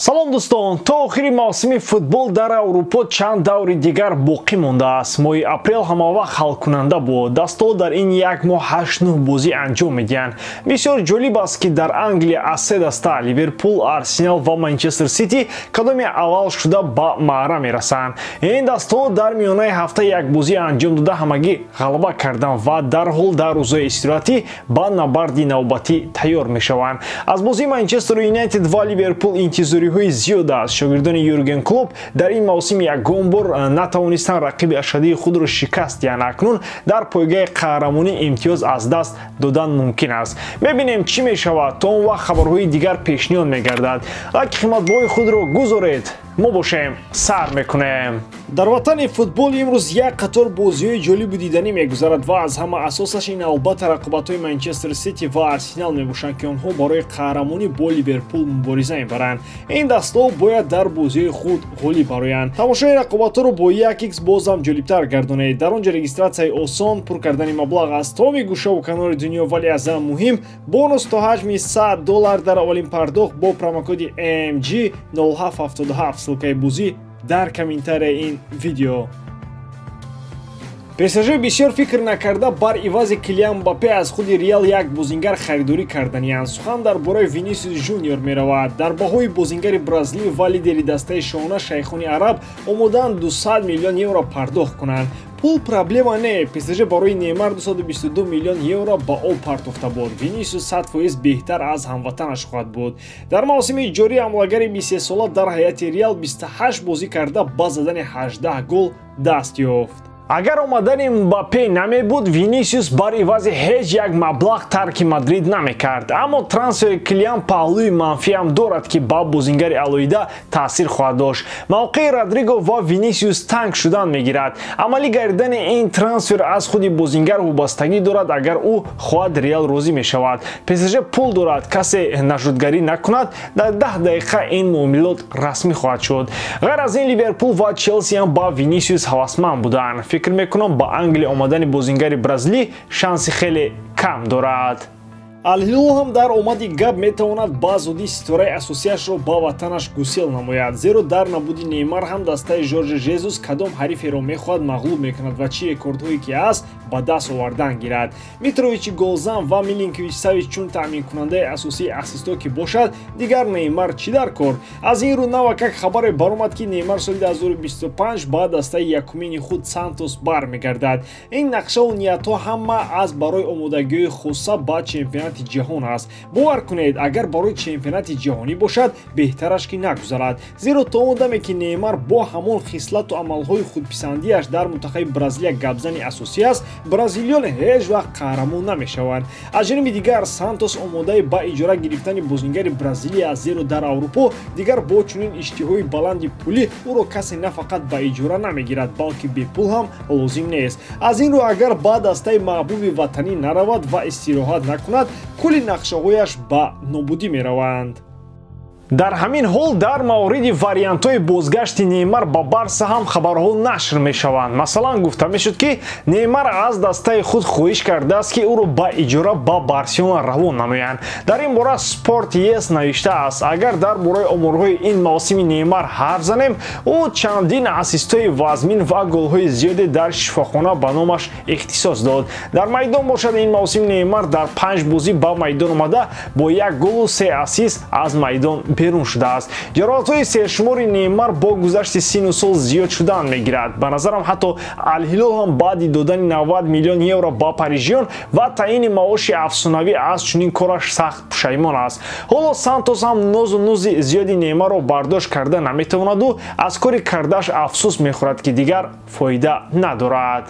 салом дӯстон, то охири мавсими футбол дар Аврупо чанд даври дигар боқӣ мондааст. Моҳи апрел ҳамавақт ҳалкунанда буд. Дастҳо дар ин як моҳ 8-9 бозӣ анҷом медиҳанд. Бисёр ҷолиб аст ки дар Англия аз се даста Ливерпул, Арсенал ва Манчестер Сити кадоми аввал шуда ба марра мерасанд. Ин дастҳо дар миёнаи ҳафта як бозӣ анҷом дода ҳамагӣ ғалаба карданд ва дарҳол дар рӯзҳои истироҳатӣ ба набарди навбатӣ тайёр мешаванд. Аз бозии Манчестер Юнайтед ва Ливерпул интизориҳои зиёд аст. Шогирдони Юрген Клоп дар ин мавсим ягон бор натавонистанд рақиби ашадии худро шикаст диҳанд. Акнун дар пойгаи қаҳрамонӣ имтиёз аз даст додан мумкин аст. Мебинем чӣ мешавад. То он вақт хабарҳои дигар пешниҳод мегардад. Лайки қиматбоҳои худро гузоред. мо бошем сар мекунем. Дар ватани футбол имрӯз як қатор бозиҳои ҷолибу диданӣ мегузарад ва аз ҳама асосаш ин албатта рақобатҳои Манчестер Сити ва Арсенал мебошанд ки онҳо барои қаҳрамонӣ бо Ливерпул мубориза мебаранд. Ин дастҳо бояд дар бозиҳои худ ғолиб бароянд. Тамошои рақобатҳоро бо 1x бозам ҷолибтар гардонед. Дар он ҷо регистратсияи осон, пур кардани маблағ аз тамоми гӯшаву канори дунё, вале аз ҳама муҳим бонус то ҳаҷми $100 дар аввалин пардохт бо промокоди AMG 0777. ссилкаи бозӣ дар комментарияи ин видео. ПСЖ бисёр фикр накарда бар ивази Килиан Мбаппе аз худи Реал як бозингар харидорӣ карданиянд. Сухан дар бораи Винисиус Жуниор меравад. Дар баҳои бозингари бразилӣ ва лидери дастаи шоҳона шайхони араб омодаанд €200 миллион пардохт кунанд. пул проблема не. ПСЖ барои Неймар €222 миллион ба об партофта буд. Винисиус 100% беҳтар аз ҳамватанаш хоҳад буд. Дар мавсими ҷорӣ ҳамлагари 23 сола дар ҳайати Реал 28 бозӣ карда ба задани 18 гол даст ёфт. Агар омадани Мбаппе намебуд, Винисиус бар ивази ҳеҷ як маблағ тарки Мадрид намекард. Аммо трансфери Килиан паҳлӯи манфиам дорад ки ба бозингари алоҳида таъсир хоҳад дошт. мавқеи Родриго ва Винисиус танг шудан мегирад. Амалӣ гардидани ин трансфер аз худи бозингар вобастагӣ дорад. Агар ӯ хоҳад, Реал розӣ мешавад. ПСЖ пул дорад. Касе нажодгарӣ накунад, дар 10 дақиқа ин муомилот расмӣ хоҳад шуд. ғайр аз ин Ливерпул ва Челси ҳам ба Винисиус ҳавасманд буданд. фикр мекунам ба Англия омадани бозингари бразилӣ шанси хеле кам дорад. Ал-Ҳилол ҳам дар омади гап метавонад ба зудӣ ситораи асосиашро ба ватанаш гусел намояд. Зеро дар набуди Неймар ҳам дастаи Жорже Жезус кадом ҳариферо мехоҳад мағлуб мекунад ва чӣ рекордҳое ки аст ба даст овардан гирад. Митровичи голзан ва Милинкович-Савич чун таъминкунандаи асосии асистҳо ки бошад, дигар Неймар чӣ дар кор? Аз ин рӯ навакак хабаре баромад ки Неймар соли 2025 ба дастаи якумини худ Сантос бармегардад. Ин нақшаву ниятҳо ҳама аз барои омодагиҳои хусса ба чемпионати ҷаҳон аст. бовар кунед, агар барои чемпионати ҷаҳонӣ бошад, беҳтараш ки нагузарад. Зеро то он даме ки Неймар бо ҳамон хислату амалҳои худписандиаш дар мунтахаби Бразилия гапзани асосӣ аст, бразилиён ҳеҷ вақт қаҳрамон намешаванд. Аз ҷониби дигар Сантос омодаи ба иҷора гирифтани бозингари Бразилия аст. Зеро дар Аврупо дигар бо чунин иштиҳои баланди пулӣ ӯро касе на фақат ба иҷора намегирад, балки бепул ҳам лозим нест. Аз ин рӯ агар ба дастаи маҳбуби ватанӣ наравад ва истироҳат накунад, кулли нақшаҳояш ба нобудӣ мераванд. дар ҳамин ҳол дар мавриди вариантҳои бозгашти Неймар ба Барса ҳам хабарҳо нашр мешаванд. Масалан, гуфта мешуд ки Неймар аз дастаи худ хоҳиш кардааст ки ӯро ба иҷора ба Барселона равон намоянд. Дар ин бора Sport Yes навиштааст: агар дар бораи оморҳои ин мавсими Неймар ҳарф занем, ӯ чандин асистҳои вазмин ва голҳои зиёде дар шифохона ба номаш ихтисос дод. Дар майдон бошад, ин мавсим Неймар дар 5 бозӣ ба майдон омада бо 1 голу 3 ассист аз майдон берун шудааст. ҷароҳатҳои сершумори Неймар бо гузашти сину сол зиёд шудан мегирад. Ба назарам ҳатто Ал-Ҳилол ҳам баъди додани €90 миллион ба парижиён ва таъйини маоши афсонавӣ аз чунин кораш сахт пушаймон аст. ҳоло Сантос ҳам нозу нузи зиёди Неймарро бардошт карда наметавонаду аз кори кардааш афсӯс мехӯрад ки дигар фоида надорад.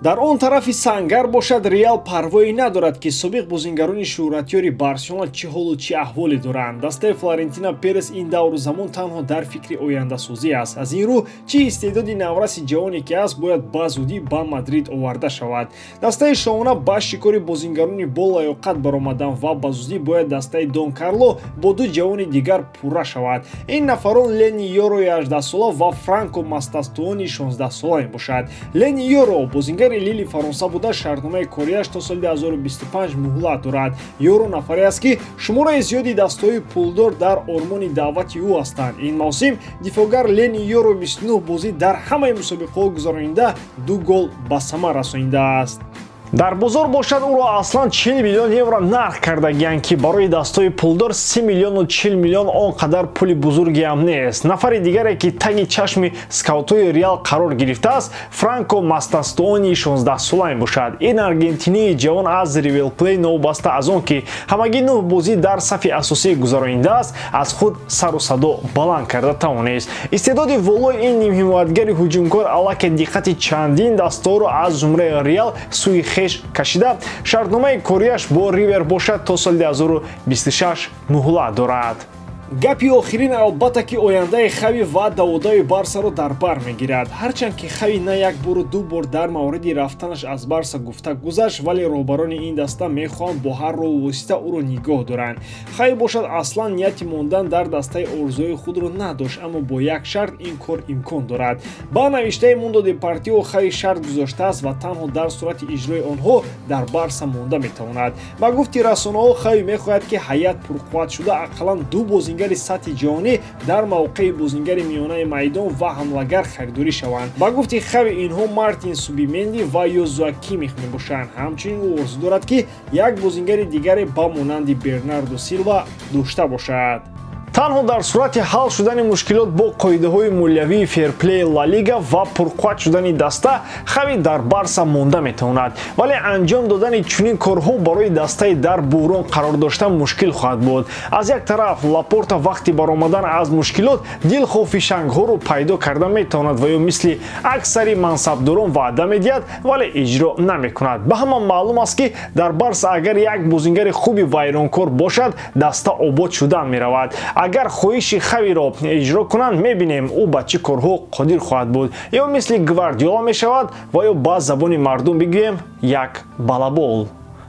дар он тарафи сангар бошад, Реал парвое надорад ки собиқ бозингарони шӯҳратёри Барселона чӣ ҳолу чӣ аҳволе доранд. дастаи Флорентино Перес ин давру замон танҳо дар фикри ояндасозӣ аст. аз ин рӯ чӣ истеъдоди навраси ҷавоне ки аст, бояд ба зудӣ ба Мадрид оварда шавад. дастаи шоҳона ба шикори бозингарони бо лаёқат баромадан ва ба зудӣ бояд дастаи Дон Карло бо ду ҷавони дигар пурра шавад. ин нафарон Лени Йорои 18 сола ва Франко Мастастуони 16 сола мебошад. Лени Йоро бозингар бозингари Лили Фаронса буда шартномаи корияш то соли 2025 муҳлат дорад. Ёро нафаре аст ки шумораи зиёди дастаҳои пулдор дар ормони даъвати ӯ ҳастанд. Ин мавсим дифоъгар Лени Ёро 29 бозӣ дар ҳамаи мусобиқаҳо гузаронида 2 гол ба самар расонидааст. Дар бозор бошад ӯро аслан 40 миллион евро нарх кардагиянд ки барои дастаҳои пулдор 30 миллиону 40 миллион он қадар пули бузурге ҳам нест. Нафари дигаре ки таги чашми скаутҳои Реал қарор гирифтааст, Франко Мастастуони 16 сола мебошад. Ин аргентинии ҷавон аз River Plate новобаста аз он ки ҳамагӣ 9 бозӣ дар сафи асосӣ гузаронидааст, аз худ сару садо баланд карда тавонист. Истеъдоди волои ин нимҳимоятгари ҳуҷумкор аллакай диққати чандин дастаҳоро аз ҷумраи Реал сӯи кашида, шартномаи корияш бо Ривер бошад то соли 2026 муҳлат дорад. Гапи охирин албатта ки ояндаи Хави ва даводаи Барсаро дар бар мегирад. Ҳарчанд ки Хави на як бору ду бор дар мавриди рафтанаш аз Барса гуфта гузашт, вале роҳбарони ин даста мехоҳанд бо ҳар роҳу восита ӯро нигоҳ доранд. Хави бошад аслан нияти мондан дар дастаи орзуҳои худро надошт, аммо бо як шарт ин кор имкон дорад. Ба навиштаи Mundo Deportivo Хави шарт гузоштааст ва танҳо дар сурати иҷрои онҳо дар Барса монда метавонад. Ба гуфти расонаҳо Хави мехоҳад ки ҳайят пурқувват шуда ақаллан ду бозингари сатҳи ҷаҳонӣ дар мавқеи бозингари миёнаи майдон ва ҳамлагар харидорӣ шаванд. Ба гуфти Хави инҳо Мартин Субименди ва Йозуа Кимих мебошанд. Ҳамчунин ӯ орзу дорад ки як бозингари дигаре ба монанди Бернардо Силва дошта бошад. танҳо дар сурати ҳал шудани мушкилот бо қоидаҳои молиявии ферплеи Ла Лига ва пурқувват шудани даста Хави дар Барса монда метавонад, вале анҷом додани чунин корҳо барои дастаи дар буҳрон қарор дошта мушкил хоҳад буд. Аз як тараф Лапорта вақти баромадан аз мушкилот дилхоҳ фишангҳоро пайдо карда метавонад ва ё мисли аксари мансабдорон ваъда медиҳад, вале иҷро намекунад. Ба ҳама маълум аст ки дар Барса агар як бозингари хуби вайронкор бошад, даста обод шудан меравад. Агар хоҳиши Хавиро иҷро кунанд, мебинем ӯ ба чӣ корҳо қодир хоҳад буд. ё мисли Гвардиола мешавад ва ё ба забони мардум бигӯем як балабол.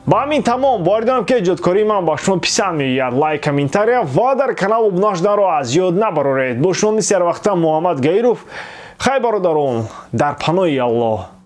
ба ҳамин тамом бояр ки эҷодкории ман ба шумо писанд меояд. Лайк, комментария ва дар канал обуна шуданро аз ёд набароред. бо шумо мисли ҳар вақта Муҳаммад Гаиров. Хай бародарон, дар паноҳи Аллоҳ.